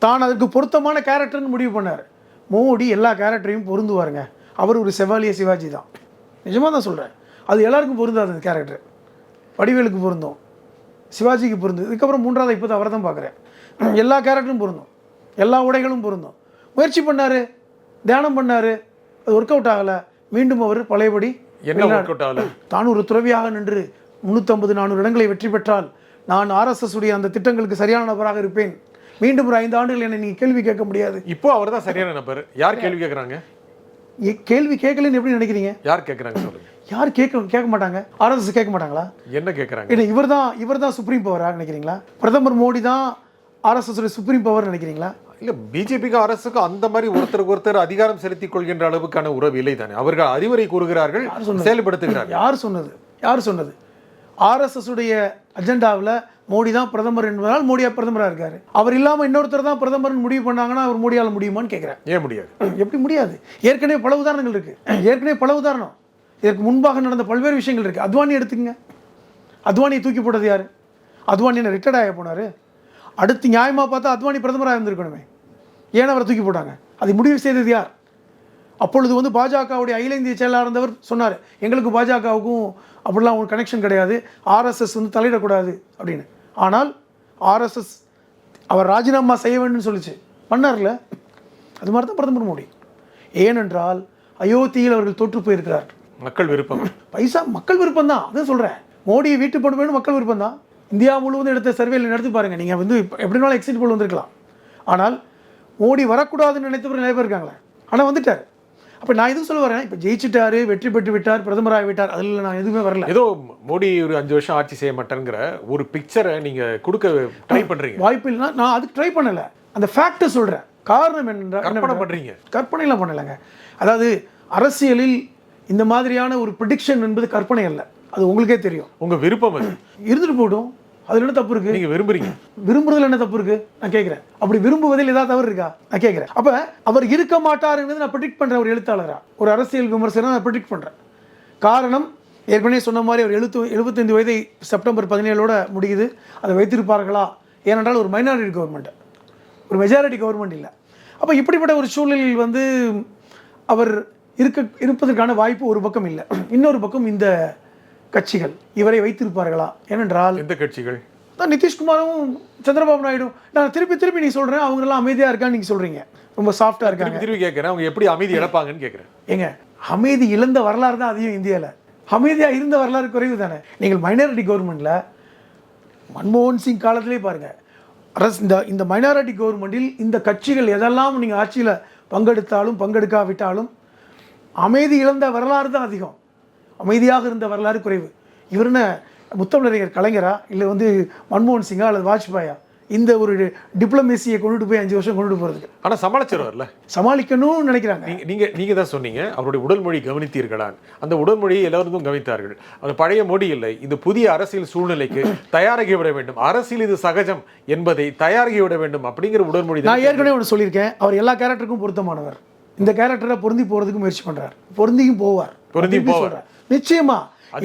[SPEAKER 2] தான் அதற்கு பொருத்தமான கேரக்டர்னு முடிவு பண்ணார். மோடி எல்லா கேரக்டரையும் பொருந்துவாருங்க. அவர் ஒரு செவாலிய சிவாஜி தான், நிஜமாக தான் சொல்கிறேன். அது எல்லாருக்கும் பொருந்தாது. அந்த கேரக்டர் வடிவேலுக்கு பொருந்தும், சிவாஜிக்கு பொருந்தும். இதுக்கப்புறம் 3ஆவது இப்போ தான் அவரை தான் பார்க்குறேன். எல்லா கேரக்டரும் பொருந்தும், எல்லா உடைகளும் பொருந்தும். முயற்சி பண்ணார், தியானம் பண்ணார், அது ஒர்க் அவுட் ஆகலை. மீண்டும் அவர் பழையபடி
[SPEAKER 3] என்ன ஒர்க் அவுட் ஆகலை?
[SPEAKER 2] தான் ஒரு துறவியாக நின்று 350-400 இடங்களை வெற்றி பெற்றால் நான் ஆர்எஸ்எஸ் உடைய அந்த திட்டங்களுக்கு சரியான நபராக இருப்பேன். மீண்டும் ஒரு 5 ஆண்டுகள் என்னை நீங்கள் கேள்வி கேட்க முடியாது.
[SPEAKER 3] இப்போ அவர் தான் சரியான நபர். யார் கேள்வி கேட்குறாங்க?
[SPEAKER 2] கேள்வி கேட்கலன்னு எப்படி நினைக்கிறீங்க?
[SPEAKER 3] யார் கேட்குறாங்க சொல்லுங்க.
[SPEAKER 2] யார் கேட்க மாட்டாங்க? ஆர்எஸ்எஸ் கேட்க மாட்டாங்களா?
[SPEAKER 3] என்ன கேட்குறாங்க?
[SPEAKER 2] இல்லை, இவர் தான் சுப்ரீம் பவராக நினைக்கிறீங்களா? பிரதமர் மோடி தான் ஆர்எஸ்எஸ் சுப்ரீம் பவர் நினைக்கிறீங்களா?
[SPEAKER 3] இல்லை, பிஜேபிக்கு அரசுக்கு அந்த மாதிரி ஒருத்தருக்கு ஒருத்தர் அதிகாரம் செலுத்திக் கொள்கின்ற அளவுக்கான உறவு இல்லை தானே. அவர்கள் அறிவுரை கூறுகிறார்கள், செயல்படுத்துகிறார்கள்.
[SPEAKER 2] யார் சொன்னது? ஆர்எஸ்எஸ் உடைய அஜெண்டாவில் மோடி தான் பிரதமர் என்பதால் மோடியா பிரதமராக இருக்காரு. அவர் இல்லாமல் இன்னொருத்தர் தான் பிரதமர்னு முடிவு பண்ணாங்கன்னா அவர் மோடியால் முடியுமான்னு கேட்குறேன்.
[SPEAKER 3] ஏன் முடியாது?
[SPEAKER 2] எப்படி முடியாது? ஏற்கனவே பல உதாரணங்கள் இருக்குது. இதற்கு முன்பாக நடந்த பல்வேறு விஷயங்கள் இருக்குது. அத்வானி எடுத்துக்கங்க. அத்வானியை தூக்கி போட்டது யார்? அத்வானி என்ன ரிட்டையர்ட் ஆக போனார்? அடுத்து நியாயமாக பார்த்தா அத்வானி பிரதமராக இருந்திருக்கணுமே. ஏன் அவரை தூக்கி போட்டாங்க? அதை முடிவு செய்தது யார்? அப்பொழுது வந்து பாஜகவுடைய அகில இந்திய செயலாளர் இருந்தவர் சொன்னார், எங்களுக்கு பாஜகவுக்கும் அப்படிலாம் ஒரு கனெக்ஷன் கிடையாது, ஆர்எஸ்எஸ் வந்து தலையிடக்கூடாது அப்படின்னு. ஆனால் ஆர்எஸ்எஸ் அவர் ராஜினாமா செய்ய வேண்டும்னு சொல்லிச்சு, பண்ணார்ல. அது மாதிரி தான் பிரதமர் மோடி. ஏனென்றால் அயோத்தியில் அவர்கள் தோற்று போயிருக்கிறார்.
[SPEAKER 3] மக்கள் விருப்பம்.
[SPEAKER 2] மக்கள் விருப்பம் தான். அதான் சொல்கிறேன். மோடியை வீட்டு போட வேண்டும் மக்கள் விருப்பம் தான். இந்தியா முழுவதும் எடுத்த சர்வேல நடத்தி பாருங்கள். நீங்கள் வந்து எப்படினாலும் எக்ஸிட் போல் வந்திருக்கலாம். ஆனால் மோடி வரக்கூடாதுன்னு நினைத்தவர்கள் நிறைய பேர் இருக்காங்களே, ஆனால் வந்துட்டார். அப்போ நான் எதுவும் சொல்ல வரேன், இப்போ ஜெயிச்சிட்டாரு, வெற்றி பெற்று விட்டார், பிரதமராக விட்டார், அதில் நான் எதுவுமே வரல.
[SPEAKER 3] ஏதோ மோடி ஒரு 5 வருஷம் ஆட்சி செய்ய மாட்டேங்கிற ஒரு பிக்சரை நீங்கள் கொடுக்க ட்ரை பண்ணுறீங்க.
[SPEAKER 2] வாய்ப்பு இல்லைன்னா நான் அதுக்கு ட்ரை பண்ணலை, அந்த ஃபேக்டை சொல்கிறேன். காரணம் என்ன
[SPEAKER 3] கற்பனை பண்ணுறீங்க?
[SPEAKER 2] கற்பனைலாம் பண்ணலைங்க. அதாவது அரசியலில் இந்த மாதிரியான ஒரு ப்ரிடிக்ஷன் என்பது கற்பனை அல்ல, அது உங்களுக்கே தெரியும்.
[SPEAKER 3] உங்கள் விருப்பம் அது
[SPEAKER 2] இருந்துட்டு போட்டும், அதில் என்ன தப்பு இருக்குது?
[SPEAKER 3] நீங்கள் விரும்புறீங்க,
[SPEAKER 2] விரும்புறதுல என்ன தப்பு இருக்குது நான் கேட்குறேன். அப்படி விரும்புவதில் ஏதாவது தவறு இருக்கா நான் கேட்குறேன். அப்போ அவர் இருக்க மாட்டாருங்கிறது நான் ப்ரிடிக்ட் பண்ணுறேன். ஒரு எழுத்தாளராக, ஒரு அரசியல் விமர்சனம் நான் ப்ரிடிக்ட் பண்ணுறேன். காரணம், ஏற்கனவே சொன்ன மாதிரி அவர் 75 வயதை செப்டம்பர் 17ஓட முடியுது. அதை வைத்திருப்பார்களா? ஏனென்றால் ஒரு மைனாரிட்டி கவர்மெண்ட், ஒரு மெஜாரிட்டி கவர்மெண்ட் இல்லை. அப்போ இப்படிப்பட்ட ஒரு சூழ்நிலையில் வந்து அவர் இருப்பதற்கான வாய்ப்பு ஒரு பக்கம் இல்லை. இன்னொரு பக்கம் இந்த கட்சிகள் இவரை வைத்திருப்பார்களா? ஏனென்றால்
[SPEAKER 3] எந்த கட்சிகள்?
[SPEAKER 2] தான் நிதிஷ்குமாரும் சந்திரபாபு நாயுடு. நான் திருப்பி நீ சொல்கிறேன், அவங்கெல்லாம் அமைதியாக இருக்கான்னு நீங்கள் சொல்கிறீங்க, ரொம்ப சாஃப்டாக இருக்காங்க.
[SPEAKER 3] திருப்பி கேட்குறேன், அவங்க எப்படி அமைதி இழப்பாங்கன்னு கேட்குறேன்.
[SPEAKER 2] ஏங்க, அமைதி இழந்த வரலாறு தான் அதிகம் இந்தியாவில். அமைதியாக இருந்த வரலாறு குறைவு தானே. நீங்கள் மைனாரிட்டி கவர்மெண்ட்டில் மன்மோகன் சிங் காலத்திலே பாருங்கள், இந்த மைனாரிட்டி கவர்மெண்ட்டில் இந்த கட்சிகள் எதெல்லாம் நீங்கள் ஆட்சியில் பங்கெடுத்தாலும் பங்கெடுக்காவிட்டாலும் அமைதி இழந்த வரலாறு தான் அதிகம், அமைதியாக இருந்த வரலாறு குறைவு. இவருன்னு முத்தமிழறிஞர் கலைஞரா, இல்லை வந்து மன்மோகன் சிங்கா அல்லது வாஜ்பாயா? இந்த ஒரு டிப்ளமேசியை கொண்டுட்டு போய் 5 வருஷம் கொண்டுட்டு போகிறதுக்கு.
[SPEAKER 3] ஆனால் சமாளிச்சிருவார்ல,
[SPEAKER 2] சமாளிக்கணும்னு நினைக்கிறாங்க.
[SPEAKER 3] நீங்கள் தான் சொன்னீங்க அவருடைய உடல் மொழி கவனித்தீர்களா? அந்த உடல் மொழியை எல்லாரும் கவனித்தார்கள். அந்த பழைய மோடி இல்லை, இந்த புதிய அரசியல் சூழ்நிலைக்கு தயாராகி விட வேண்டும், அரசியல் இது சகஜம் என்பதை தயாராகி விட வேண்டும் அப்படிங்கிற உடல் மொழி.
[SPEAKER 2] நான் ஏற்கனவே ஒன்று சொல்லியிருக்கேன், அவர் எல்லா கேரக்டருக்கும் பொருத்தமானவர். இந்த கேரக்டரை பொருந்தி போகிறதுக்கு முயற்சி பண்ணுறார், பொருந்தியும் போவார். நிச்சயமா,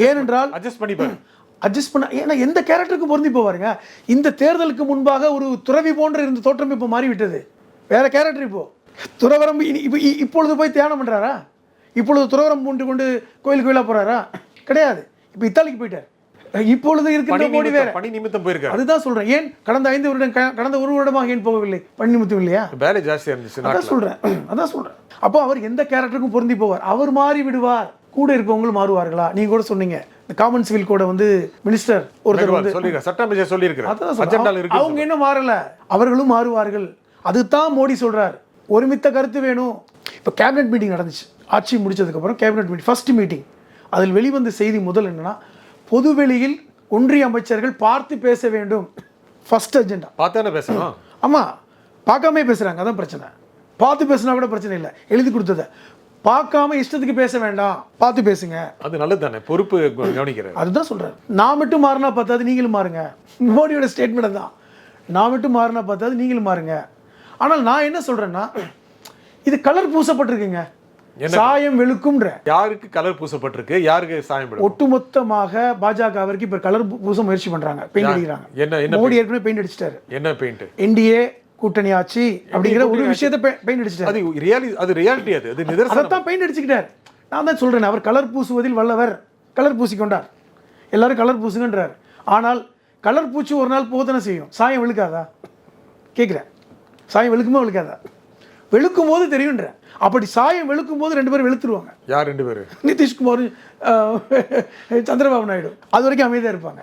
[SPEAKER 2] ஏனென்றால் அட்ஜஸ்ட் பண்ண, ஏன்னா எந்த கேரக்டருக்கு பொருந்தி போவாருங்க. இந்த தேர்தலுக்கு முன்பாக ஒரு துறவி போன்ற இருந்த தோற்றம் இப்போ மாறிவிட்டது, வேற கேரக்டர். இப்போ துறவரம் இப்பொழுது போய் தியானம் பண்ணுறாரா? இப்பொழுது துறவரம் பூண்டு கொண்டு கோயிலாக போகிறாரா? கிடையாது. இப்போ இத்தாலிக்கு போயிட்டார். இப்பொழுது இருக்கிற மோடி வேற,
[SPEAKER 3] பணி நிமித்தம் போயிருக்காரு.
[SPEAKER 2] அதுதான் சொல்கிறேன். ஏன் கடந்த 5 வருடம், கடந்த 1 வருடமாக ஏன் போகவில்லை? பணி நிமித்தம் இல்லையா?
[SPEAKER 3] வேலை ஜாஸ்தியாக இருந்துச்சு.
[SPEAKER 2] அதான் சொல்கிறேன். அப்போ அவர் எந்த கேரக்டருக்கும் பொருந்தி போவார். அவர் மாறி விடுவார், கூட இருப்பவங்களும் மாறுவார்களா? நீங்க கூட சொன்னீங்க, இந்த காமன் சிவில் கோட வந்து மினிஸ்டர் ஒருத்தர் வந்து
[SPEAKER 3] சட்டமேஜர் சொல்லியிருக்கிறார்,
[SPEAKER 2] அவங்க என்ன மாறல, அவர்களும் மாறுவார்கள். அதுதான் மோடி சொல்றார். ஒருமித்த கருத்து வேணும். இப்போ கேபினெட் மீட்டிங் நடந்துச்சு, ஆட்சி முடிச்சதுக்கப்புறம் கேபினெட் மீட்டிங், ஃபர்ஸ்ட் மீட்டிங். அதில் வெளிவந்த செய்தி முதல் என்னன்னா, பொதுவெளியில் ஒன்றிய அமைச்சர்கள் பார்த்து பேச வேண்டும். First agenda.
[SPEAKER 3] பார்த்தானே பேசணும்.
[SPEAKER 2] ஆமாம், பார்க்காமே பேசுகிறாங்க, அதான் பிரச்சனை. பார்த்து பேசுனா கூட பிரச்சனை இல்லை, எழுதி கொடுத்ததை பார்க்காம இஷ்டத்துக்கு பேச வேண்டாம், பார்த்து பேசுங்க.
[SPEAKER 3] அது நல்லது தானே, பொறுப்பு கவனிக்கிறேன்.
[SPEAKER 2] அதுதான் சொல்கிறேன். நான் மட்டும் மாறினா பார்த்தாது நீங்களும் மாறுங்க. மோடியோட ஸ்டேட்மெண்ட் தான், நான் மட்டும் மாறினா பார்த்தாது நீங்களும் மாறுங்க. ஆனால் நான் என்ன சொல்கிறேன்னா, இது கலர் பூசப்பட்டிருக்குங்க, சாயம் வெளுக்கும்ன்ற.
[SPEAKER 3] யாருக்கு கலர் பூசப்பட்டிருக்கு, யாருக்கு சாயம்?
[SPEAKER 2] ஒட்டுமொத்தமாக பாஜகவிற்கு இப்போ கலர் பூச முயற்சி பண்ணுறாங்க, பெயிண்ட் அடிக்கிறாங்க. என்ன மோடி ஏற்கனவே பெயிண்ட் அடிச்சிட்டாரு. என்ன பெயிண்ட்? என்டிஏ கூட்டணி ஆட்சி அப்படிங்கிற ஒரு விஷயத்தை பெயிண்ட் அடிச்சிட்டாரு.
[SPEAKER 3] அது ரியாலிட்டி, அது நிதர்சனம்.
[SPEAKER 2] அதான் பெயிண்ட் அடிச்சுக்கிட்டார். நான் தான் சொல்கிறேன், அவர் கலர் பூசுவதில் வல்லவர், கலர் பூசிக்கொண்டார். எல்லாரும் கலர் பூசுங்கன்றார். ஆனால் கலர் பூச்சி ஒரு நாள் போதானே செய்யும், சாயம் வெளுக்காதா கேட்குறேன். சாயம் வெளுக்குமா வெளுக்காதா? வெளுக்கும் போது தெரியுன்ற. அப்படி சாயம் வெளுக்கும் போது 2 பேரும் வெளுத்துருவாங்க.
[SPEAKER 3] யார் 2 பேர்?
[SPEAKER 2] நிதிஷ்குமார், சந்திரபாபு நாயுடு. அது வரைக்கும் அமைதியாக இருப்பாங்க.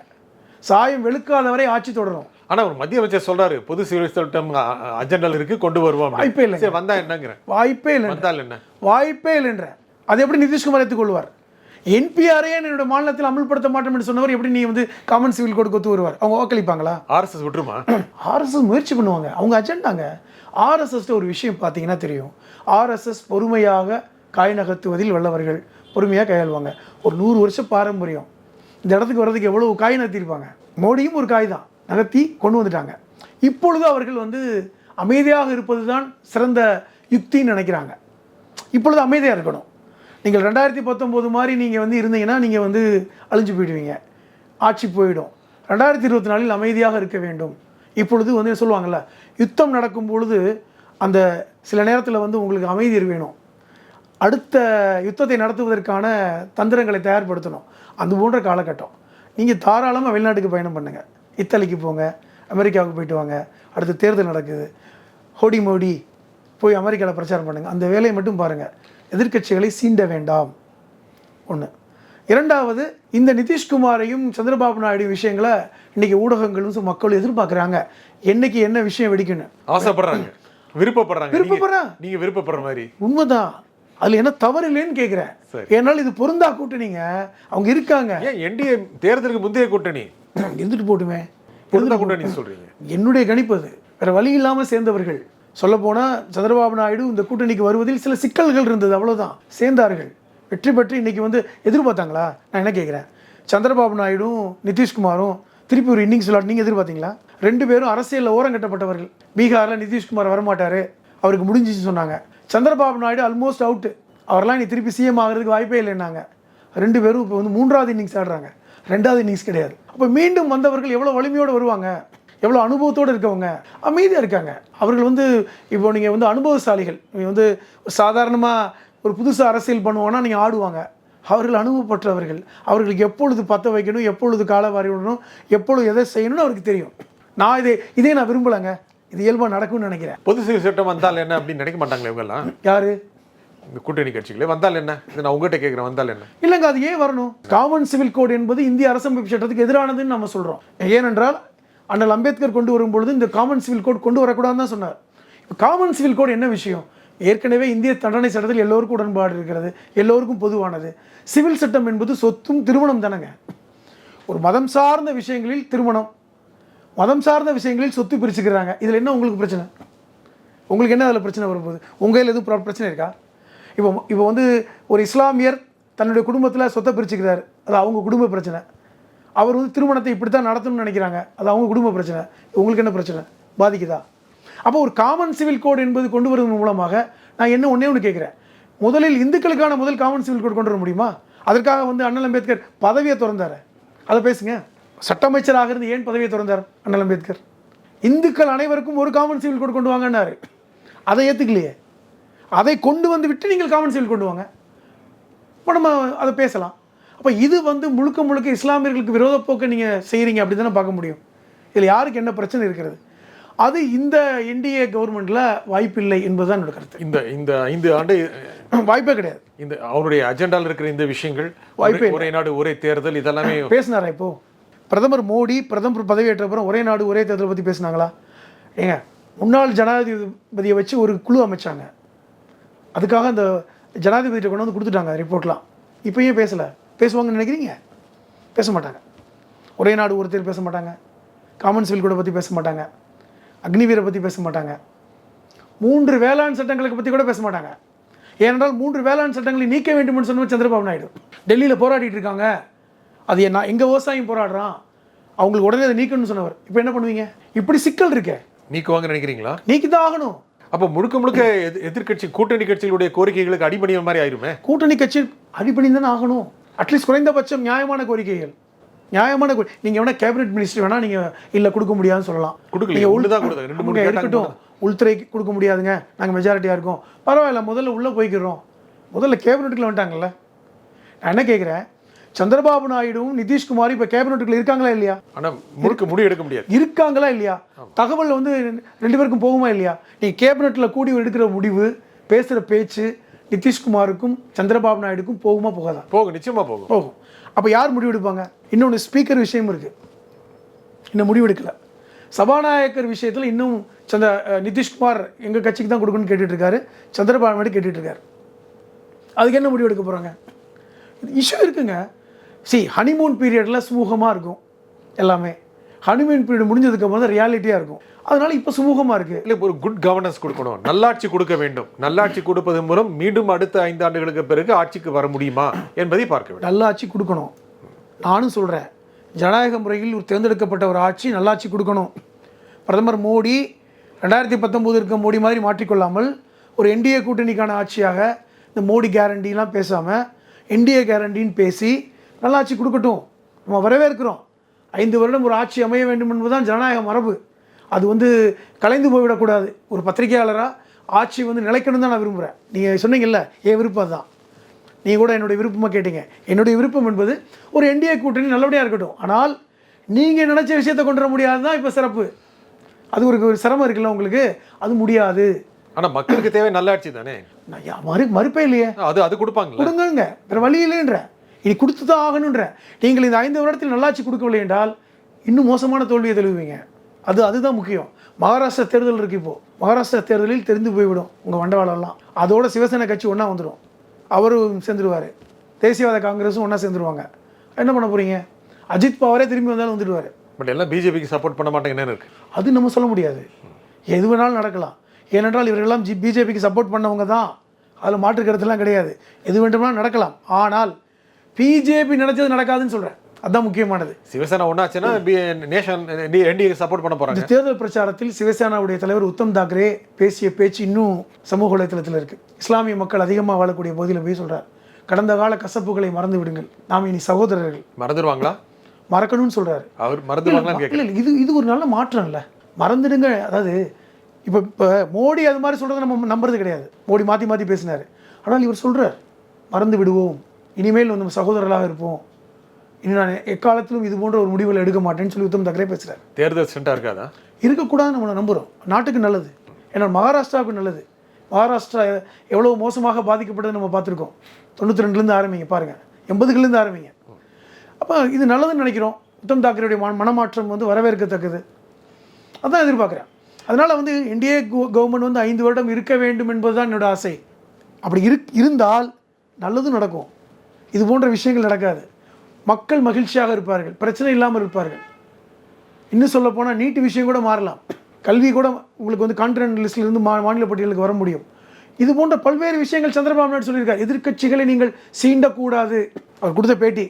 [SPEAKER 2] சாயம் வெளுக்காத வரை ஆட்சி தொடரும்.
[SPEAKER 3] ஆனால் ஒரு மத்திய அமைச்சர் சொல்றாரு, பொது சிவில் சட்டம் அஜெண்டாவில் இருக்கு, கொண்டு வருவோம்.
[SPEAKER 2] வாய்ப்பே இல்லை.
[SPEAKER 3] வந்தா என்னங்கிற
[SPEAKER 2] வாய்ப்பே இல்லை.
[SPEAKER 3] வந்தால் என்ன?
[SPEAKER 2] வாய்ப்பே இல்லைன்ற. அது எப்படி நிதிஷ்குமார் ஏற்றுக்கொள்வார்? என்பிஆரையே என்னோட மாநிலத்தில் அமல்படுத்த மாட்டோம் என்று சொன்னவர் எப்படி நீ வந்து காமன் சிவில் கோடு கொத்து வருவார்? அவங்க வாக்களிப்பாங்களா?
[SPEAKER 3] ஆர்எஸ்எஸ் விட்டுருமா?
[SPEAKER 2] ஆர்எஸ்எஸ் முயற்சி பண்ணுவாங்க, அவங்க அஜெண்டாங்க. ஆர்எஸ்எஸ் ஒரு விஷயம் பார்த்தீங்கன்னா தெரியும், ஆர்எஸ்எஸ் பொறுமையாக காய் நகர்த்துவதில் வல்லவர்கள், பொறுமையாக கையாளுவாங்க. ஒரு 100 வருஷம் பாரம்பரியம். இந்த இடத்துக்கு வர்றதுக்கு எவ்வளோ காய் நகர்த்திருப்பாங்க. மோடியும் ஒரு காய் தான், நகர்த்தி கொண்டு வந்துட்டாங்க. இப்பொழுது அவர்கள் வந்து அமைதியாக இருப்பது தான் சிறந்த யுக்தின்னு நினைக்கிறாங்க. இப்பொழுது அமைதியாக இருக்கணும். நீங்கள் 2019 மாதிரி நீங்கள் வந்து இருந்தீங்கன்னா நீங்கள் வந்து அழிஞ்சு போயிடுவீங்க, ஆட்சி போயிடும். 2024 அமைதியாக இருக்க வேண்டும். இப்பொழுது வந்து சொல்லுவாங்கள்ல, யுத்தம் நடக்கும் பொழுது அந்த சில நேரத்தில் வந்து உங்களுக்கு அமைதி வேணும், அடுத்த யுத்தத்தை நடத்துவதற்கான தந்திரங்களை தயார்படுத்தணும். அது போன்ற காலகட்டம். நீங்கள் தாராளமாக வெளிநாட்டுக்கு பயணம் பண்ணுங்கள், இத்தாலிக்கு போங்க, அமெரிக்காவுக்கு போயிட்டு வாங்க. அடுத்து தேர்தல் நடக்குது, ஹோடி மோடி போய் அமெரிக்காவில் பிரச்சாரம் பண்ணுங்கள். அந்த வேலையை மட்டும் பாருங்கள். எதிர்க்கட்சிகளை சீண்ட வேண்டாம். ஒன்று. இரண்டாவது, இந்த நிதிஷ்குமாரையும் சந்திரபாபு நாயுடு விஷயங்களை இன்னைக்கு ஊடகங்களும் மக்களும் எதிர்பார்க்குறாங்க. என்னைக்கு என்ன விஷயம் வெடிக்கணும்
[SPEAKER 3] ஆசைப்படுறாங்க, விருப்பப்படுறாங்க. நீங்க விருப்பப்படுற மாதிரி
[SPEAKER 2] உண்மைதான். அதுல என்ன தவறு இல்லைன்னு கேட்கிறேன். ஏன்னாலும் இது பொருந்தா கூட்டணிங்க, அவங்க இருக்காங்க.
[SPEAKER 3] ஏன் என்டிஏ தேர்தலுக்கு முந்தைய கூட்டணி
[SPEAKER 2] இருந்துட்டு போட்டுமே,
[SPEAKER 3] பொருந்தா கூட்டணி சொல்றீங்க?
[SPEAKER 2] என்னுடைய கணிப்பு அது. வேற வழி இல்லாம சேர்ந்தவர்கள். சொல்ல போனா சந்திரபாபு நாயுடு இந்த கூட்டணிக்கு வருவதில் சில சிக்கல்கள் இருந்தது, அவ்வளவுதான். சேர்ந்தார்கள், வெற்றி பெற்று இன்னைக்கு வந்து எதிர்பார்த்தாங்களா? நான் என்ன கேட்குறேன், சந்திரபாபு நாயுடும் நிதிஷ்குமாரும் திருப்பி ஒரு இன்னிங்ஸ் விளையாட்டு நீங்கள் எதிர்பார்த்தீங்களா? 2 பேரும் அரசியலில் ஓரம் கட்டப்பட்டவர்கள். பீகாரில் நிதிஷ்குமார் வரமாட்டார், அவருக்கு முடிஞ்சிச்சு சொன்னாங்க. சந்திரபாபு நாயுடு ஆல்மோஸ்ட் அவுட்டு, அவரெல்லாம் நீ திருப்பி சிஎம் ஆகிறதுக்கு வாய்ப்பே இல்லைன்னாங்க. 2 பேரும் இப்போ வந்து 3வது இன்னிங்ஸ் ஆடுறாங்க, 2வது இன்னிங்ஸ் கிடையாது. அப்போ மீண்டும் வந்தவர்கள் எவ்வளோ வலிமையோடு வருவாங்க, எவ்வளோ அனுபவத்தோடு இருக்கவங்க, அமைதியாக இருக்காங்க. அவர்கள் வந்து இப்போ நீங்கள் வந்து அனுபவசாலிகள். நீங்கள் வந்து சாதாரணமாக ஒரு புதுசாக அரசியல் பண்ணுவோன்னா நீங்கள் ஆடுவாங்க. அவர்கள் அனுபவப்பட்டவர்கள். அவர்களுக்கு எப்பொழுது பற்ற வைக்கணும், எப்பொழுது காலவாரி விடணும், எப்பொழுது எதை செய்யணும்னு அவருக்கு தெரியும். நான் இதே நான் விரும்பலைங்க, இது இயல்பாக நடக்கும்னு நினைக்கிறேன்.
[SPEAKER 3] பொது சிவில் சட்டம் வந்தால் என்ன அப்படின்னு நினைக்க மாட்டாங்களே இவங்கெல்லாம்?
[SPEAKER 2] யாரு?
[SPEAKER 3] இந்த கூட்டணி கட்சிகளே வந்தால் என்ன? இது நான் உங்ககிட்ட கேட்குறேன், வந்தால் என்ன?
[SPEAKER 2] இல்லைங்க, அது ஏன் வரணும்? காமன் சிவில் கோட் என்பது இந்திய அரசமைப்பு சட்டத்துக்கு எதிரானதுன்னு நம்ம சொல்கிறோம். ஏனென்றால் அண்ணல் அம்பேத்கர் கொண்டு வரும்பொழுது இந்த காமன் சிவில் கோட் கொண்டு வரக்கூடாதுன்னு தான் சொன்னார். இப்போ காமன் சிவில் கோட் என்ன விஷயம்? ஏற்கனவே இந்திய தண்டனை சட்டத்தில் எல்லோருக்கும் உடன்பாடு இருக்கிறது, எல்லோருக்கும் பொதுவானது. சிவில் சட்டம் என்பது சொத்தும் திருமணம் தானங்க. ஒரு மதம் சார்ந்த விஷயங்களில் திருமணம், மதம் சார்ந்த விஷயங்களில் சொத்து பிரிச்சுக்கிறாங்க. இதில் என்ன உங்களுக்கு பிரச்சனை? உங்களுக்கு என்ன அதில் பிரச்சனை வரும்போது? உங்கள் எதுவும் பிரச்சனை இருக்கா? இப்போ வந்து ஒரு இஸ்லாமியர் தன்னுடைய குடும்பத்தில் சொத்தை பிரிச்சுக்கிறார், அது அவங்க குடும்ப பிரச்சனை. அவர் வந்து திருமணத்தை இப்படி தான் நடத்தணும்னு நினைக்கிறாங்க, அது அவங்க குடும்ப பிரச்சனை. உங்களுக்கு என்ன பிரச்சனை? பாதிக்குதா? அப்போ ஒரு காமன் சிவில் கோட் என்பது கொண்டு வருவதன் மூலமாக நான் ஒன்றே ஒன்று கேட்குறேன். முதலில் இந்துக்களுக்கான காமன் சிவில் கோட் கொண்டு வர முடியுமா? அதற்காக வந்து அண்ணல் அம்பேத்கர் பதவியை திறந்தார், அதை பேசுங்க. சட்ட அமைச்சராக இருந்து ஏன் பதவியை திறந்தார் அண்ணல் அம்பேத்கர்? இந்துக்கள் அனைவருக்கும் ஒரு காமன் சிவில் கோட் கொண்டு வாங்கன்னாரு, அதை ஏற்றுக்கலையே. அதை கொண்டு வந்து விட்டு நீங்கள் காமன் சிவில் கொண்டு வாங்க, இப்போ நம்ம அதை பேசலாம். அப்போ இது வந்து முழுக்க முழுக்க இஸ்லாமியர்களுக்கு விரோத போக்கை நீங்கள் செய்கிறீங்க அப்படி தானே பார்க்க முடியும். இதில் யாருக்கு என்ன பிரச்சனை இருக்கிறது? அது இந்த என்டிஏ கவர்மெண்ட்டில் வாய்ப்பில்லை என்பதுதான் என்னோட கருத்து.
[SPEAKER 3] இந்த 5 ஆண்டு
[SPEAKER 2] வாய்ப்பே கிடையாது.
[SPEAKER 3] இந்த அவருடைய அஜெண்டாவில் இருக்கிற இந்த விஷயங்கள், ஒரே நாடு ஒரே தேர்தல், இதெல்லாமே
[SPEAKER 2] பேசினாரா? இப்போது பிரதமர் மோடி பிரதமர் பதவியேற்ற அப்புறம் ஒரே நாடு ஒரே தேர்தலை பற்றி பேசினாங்களா? ஏங்க, முன்னாள் ஜனாதிபதியை வச்சு ஒரு குழு அமைச்சாங்க, அதுக்காக அந்த ஜனாதிபதியை கொண்டு வந்து கொடுத்துட்டாங்க ரிப்போர்ட்லாம். இப்போ ஏன் பேசலை? பேசுவாங்கன்னு நினைக்கிறீங்க? பேச மாட்டாங்க. ஒரே நாடு ஒரு தேர்தல் பேச மாட்டாங்க, காமன் சிவில் கோடை பற்றி பேச மாட்டாங்க, அக்னிவீரை பற்றி பேச மாட்டாங்க, 3 வேளாண் சட்டங்களுக்கு பற்றி கூட பேச மாட்டாங்க. ஏனென்றால் 3 வேளாண் சட்டங்களை நீக்க வேண்டும் சொன்னவர் சந்திரபாபு நாயுடு. டெல்லியில் போராடிட்டு இருக்காங்க, அது என்ன எங்கள் விவசாயம் போராடுறான், அவங்களுக்கு உடனே அதை நீக்கணும்னு சொன்னவர். இப்போ என்ன பண்ணுவீங்க? இப்படி சிக்கல் இருக்கே.
[SPEAKER 3] நீக்குவாங்க நினைக்கிறீங்களா?
[SPEAKER 2] நீக்கிதான் ஆகணும்.
[SPEAKER 3] அப்போ முழுக்க எதிர்கட்சி கூட்டணி கட்சிகளுடைய கோரிக்கைகளுக்கு அடிபணிய மாதிரி ஆயிருமே.
[SPEAKER 2] கூட்டணி கட்சி அடிபணி தானே ஆகணும். அட்லீஸ்ட் குறைந்தபட்சம் நியாயமான கோரிக்கைகள், நியாயமான நீங்கள் வேணால் கேபினெட் மினிஸ்டர் வேணால் நீங்கள் இல்லை கொடுக்க முடியாதுன்னு சொல்லலாம். இருக்கட்டும், உள்துறைக்கு கொடுக்க முடியாதுங்க, நாங்கள் மெஜாரிட்டியாக இருக்கோம், பரவாயில்ல, முதல்ல உள்ளே போய்க்கிறோம். முதல்ல கேபினெட்டுக்குள்ள வந்துட்டாங்கல்ல. நான் என்ன கேட்குறேன், சந்திரபாபு நாயுடும் நிதிஷ்குமார் இப்போ கேபினெட்டுக்குள்ள இருக்காங்களா இல்லையா?
[SPEAKER 3] ஆனால் முழுக்க முடிவு எடுக்க முடியாது.
[SPEAKER 2] இருக்காங்களா இல்லையா? தகவல் வந்து 2 பேருக்கும் போகுமா இல்லையா? நீங்கள் கேபினெட்டில் கூடி எடுக்கிற முடிவு, பேசுகிற பேச்சு நிதிஷ்குமாருக்கும் சந்திரபாபு நாயுடுக்கும் போகுமா போகாதா?
[SPEAKER 3] போகும், நிச்சயமாக போகும்.
[SPEAKER 2] அப்போ யார் முடிவு எடுப்பாங்க? இன்னொன்று ஸ்பீக்கர் விஷயம் இருக்குது, இன்னும் முடிவு எடுக்கல. சபாநாயகர் விஷயத்தில் இன்னும் நிதிஷ்குமார் எங்கள் கட்சிக்கு தான் கொடுக்கணும்னு கேட்டுட்ருக்காரு, சந்திரபாபு நாயுடு கேட்டுட்ருக்காரு. அதுக்கு என்ன முடிவு எடுக்க போகிறாங்க? இஷ்யூ இருக்குங்க. ஹனிமூன் பீரியடில் சுமூகமாக இருக்கும் எல்லாமே. ஹனிமூன் பீரியட் முடிஞ்சதுக்கப்புறம் தான் ரியாலிட்டியாக இருக்கும். அதனால இப்போ சுமூகமாக இருக்குது.
[SPEAKER 3] இல்லை, ஒரு குட் கவர்னன்ஸ் கொடுக்கணும், நல்லாட்சி கொடுக்க வேண்டும். நல்லாட்சி கொடுப்பது மூலம் மீண்டும் அடுத்த 5 ஆண்டுகளுக்கு பிறகு ஆட்சிக்கு வர முடியுமா என்பதை பார்க்க வேண்டும்.
[SPEAKER 2] நல்லாட்சி கொடுக்கணும். நானும் சொல்கிறேன், ஜனநாயக முறையில் ஒரு தேர்ந்தெடுக்கப்பட்ட ஒரு ஆட்சி நல்லாட்சி கொடுக்கணும். பிரதமர் மோடி 2019 இருக்க மோடி மாதிரி மாற்றிக்கொள்ளாமல் ஒரு என்டிஏ கூட்டணிக்கான ஆட்சியாக இந்த மோடி கேரண்டிலாம் பேசாமல் என்டிஏ கேரண்டின்னு பேசி நல்லாட்சி கொடுக்கட்டும். நம்ம வரவேற்கிறோம். 5 வருடம் ஒரு ஆட்சி அமைய வேண்டும் என்பதுதான் ஜனநாயக மரபு. அது வந்து கலைந்து போய்விடக்கூடாது. ஒரு பத்திரிகையாளராக ஆட்சி வந்து நிலைக்கணும் தான் நான் விரும்புகிறேன். நீங்கள் சொன்னீங்கல்ல, என் விருப்பம் தான். நீங்கள் கூட என்னுடைய விருப்பமாக கேட்டீங்க. என்னுடைய விருப்பம் என்பது ஒரு என்டிஏ கூட்டணி நல்லபடியாக இருக்கட்டும். ஆனால் நீங்கள் நினச்ச விஷயத்தை கொண்டு வர முடியாது தான் இப்போ சிறப்பு. அது ஒரு சிரமம் இருக்குல்ல உங்களுக்கு, அது முடியாது.
[SPEAKER 3] ஆனால் மக்களுக்கு தேவை நல்லாட்சி தானே.
[SPEAKER 2] மறுப்பே இல்லையே.
[SPEAKER 3] அது கொடுப்பாங்க,
[SPEAKER 2] கொடுங்க, வேறு வழி இல்லைன்ற. இனி கொடுத்து தான் ஆகணுன்ற. நீங்கள் இந்த 5 வருடத்தில் நல்லாட்சி கொடுக்கவில்லை என்றால் இன்னும் மோசமான தோல்வியை தழுவுவீங்க. அதுதான் முக்கியம். மகாராஷ்டிரா தேர்தல் இருக்குது இப்போது. மகாராஷ்டிரா தேர்தலில் தெரிந்து போய்விடும் உங்கள் வண்டவாளம்லாம். அதோட சிவசேனா கட்சி ஒன்றா வந்துடும், அவரும் சேர்ந்துருவார், தேசியவாத காங்கிரஸும் ஒன்றா சேர்ந்துருவாங்க. என்ன பண்ண போகிறீங்க? அஜித் பவாரே திரும்பி வந்தாலும் வந்துடுவார்.
[SPEAKER 3] பட் எல்லாம் பிஜேபிக்கு சப்போர்ட் பண்ண மாட்டேங்க இருக்கு.
[SPEAKER 2] அது நம்ம சொல்ல முடியாது, எது வேணாலும் நடக்கலாம். ஏனென்றால் இவர்களெல்லாம் பிஜேபிக்கு சப்போர்ட் பண்ணவங்க தான், அதில் மாற்று கருத்துலாம் கிடையாது. எது வேண்டுமானாலும் நடக்கலாம். ஆனால் பிஜேபி நினைச்சது நடக்காதுன்னு சொல்கிறேன். அதுதான் முக்கியமானது.
[SPEAKER 3] சிவசேனா ஒன்றாச்சுன்னா நேஷன் என்டிஏ சப்போர்ட் பண்ண போகிறாங்க.
[SPEAKER 2] தேர்தல் பிரச்சாரத்தில் சிவசேனாவுடைய தலைவர் உத்தம் தாக்கரே பேசிய பேச்சு இன்னும் சமூக வலைத்தளத்தில் இருக்குது. இஸ்லாமிய மக்கள் அதிகமாக வாழக்கூடிய பகுதியில் போய் சொல்கிறார், கடந்த கால கசப்புகளை மறந்து விடுங்கள், நாம் இனி சகோதரர்கள்.
[SPEAKER 3] மறந்துடுவாங்களா?
[SPEAKER 2] மறக்கணும்னு சொல்கிறாரு.
[SPEAKER 3] அவர் மறந்துடுவாங்களான்னு கேட்கல.
[SPEAKER 2] இது ஒரு நல்ல மாற்றம் இல்லை, மறந்துடுங்க. அதாவது இப்போ மோடி அது மாதிரி சொல்கிறத நம்ம நம்புறது கிடையாது. மோடி மாற்றி மாற்றி பேசினார். ஆனால் இவர் சொல்கிறார், மறந்து விடுவோம், இனிமேல் நம்ம சகோதரர்களாக இருப்போம், இனி நான் எக்காலத்திலும் இது போன்ற ஒரு முடிவுகளை எடுக்க மாட்டேன்னு சொல்லி உத்தம் தாக்கரே பேசுகிறார்.
[SPEAKER 3] தேர்தல் ஸ்டண்டாக இருக்காதா? இருக்கக்கூடாது,
[SPEAKER 2] நம்ம நம்புகிறோம். நாட்டுக்கு நல்லது, ஏன்னா மகாராஷ்டிராவுக்கு நல்லது. மகாராஷ்டிரா எவ்வளோ மோசமாக பாதிக்கப்பட்டது நம்ம பார்த்துருக்கோம். 92லேருந்து ஆரம்பிங்க பாருங்கள், 80லேருந்து ஆரம்பிங்க. அப்போ இது நல்லதுன்னு நினைக்கிறோம். உத்தம் தாக்கரேயுடைய மனமாற்றம் வரவேற்கத்தக்கது, அதான் எதிர்பார்க்குறேன். அதனால் என்டிஏ கவர்மெண்ட் 5 வருடம் இருக்க வேண்டும் என்பது தான் என்னோடய ஆசை. அப்படி இருந்தால் நல்லதும் நடக்கும், இது போன்ற விஷயங்கள் நடக்காது, மக்கள் மகிழ்ச்சியாக இருப்பார்கள், பிரச்சனை இல்லாமல் இருப்பார்கள். இன்னும் சொல்ல போனால் நீட்டு விஷயம் கூட மாறலாம், கல்வி கூட உங்களுக்கு கான்டினென்டல் லிஸ்ட்லேருந்து மாநில பட்டியலுக்கு வர முடியும். இது போன்ற பல்வேறு விஷயங்கள் சந்திரபாபு நாயுடு சொல்லியிருக்கார். எதிர்க்கட்சிகளை நீங்கள் சீண்டக்கூடாது, அவர் கொடுத்த பேட்டி.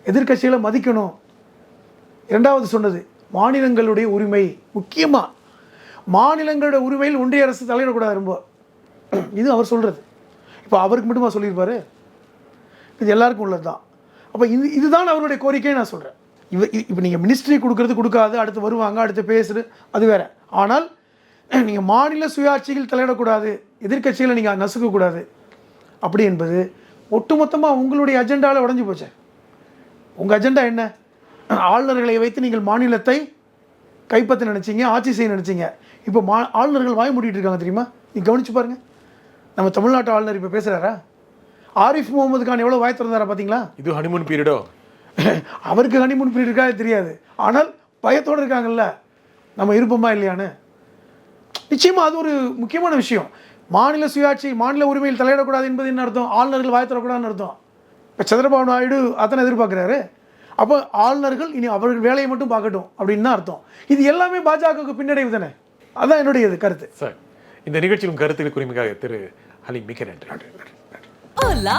[SPEAKER 2] எதிர்க்கட்சிகளை மதிக்கணும். 2வது சொன்னது மாநிலங்களுடைய உரிமை, முக்கியமாக மாநிலங்களுடைய உரிமையில் ஒன்றிய அரசு தலையிடக்கூடாது ரொம்ப. இது அவர் சொல்கிறது. இப்போ அவருக்கு மட்டுமா சொல்லியிருப்பார்? இது எல்லாருக்கும் உள்ளது தான். அப்போ இதுதான் அவருடைய கோரிக்கையை நான் சொல்கிறேன். இப்போ நீங்கள் மினிஸ்ட்ரி கொடுக்காது, அடுத்து வருவாங்க, அடுத்து பேசுகிறது, அது வேறு. ஆனால் நீங்கள் மாநில சுயாட்சிகள் தலையிடக்கூடாது, எதிர்க்கட்சிகளை நீங்கள் நசுக்கக்கூடாது அப்படி என்பது ஒட்டுமொத்தமாக உங்களுடைய அஜெண்டாவில் உடஞ்சி போச்சு. உங்கள் அஜெண்டா என்ன? ஆளுநர்களை வைத்து நீங்கள் மாநிலத்தை கைப்பற்ற நினச்சிங்க, ஆட்சி செய்ய நினச்சிங்க. இப்போ ஆளுநர்கள் வாய் மூடிட்டு இருக்காங்க தெரியுமா? நீங்கள் கவனிச்சு பாருங்கள். நம்ம தமிழ்நாட்டு ஆளுநர் இப்போ பேசுகிறாரா? ஆரிஃப் முகமது கான் எவ்வளோ வாய் திறந்தாரா பார்த்தீங்களா?
[SPEAKER 3] இது ஹனிமூன் பீரியடோ?
[SPEAKER 2] அவருக்கு ஹனிமூன் பீரியட் இருக்கா தெரியாது, ஆனால் பயத்தோடு இருக்காங்கல்ல, நம்ம இருப்போமா இல்லையான்னு. நிச்சயமாக அது ஒரு முக்கியமான விஷயம். மாநில சுயாட்சி, மாநில உரிமையில் தலையிடக்கூடாது என்பது என்ன அர்த்தம்? ஆளுநர்கள் வாய் தரக்கூடாதுன்னு அர்த்தம். இப்போ சந்திரபாபு நாயுடு அத்தனை எதிர்பார்க்குறாரு. அப்போ ஆளுநர்கள் இனி அவர்கள் வேலையை மட்டும் பார்க்கட்டும் அப்படின்னு தான் அர்த்தம். இது எல்லாமே பாஜகவுக்கு பின்னடைவு தானே. அதான் என்னுடைய கருத்து.
[SPEAKER 3] சார், இந்த நிகழ்ச்சியின் கருத்துக்கு குறிமைக்காக திரு ஹலீம் மிக்க நன்றி.
[SPEAKER 1] Hola!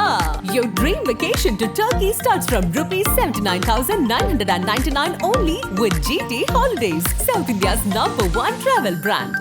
[SPEAKER 1] Your dream vacation to Turkey starts from rupees 79,999 only with GT Holidays, South India's #1 travel brand.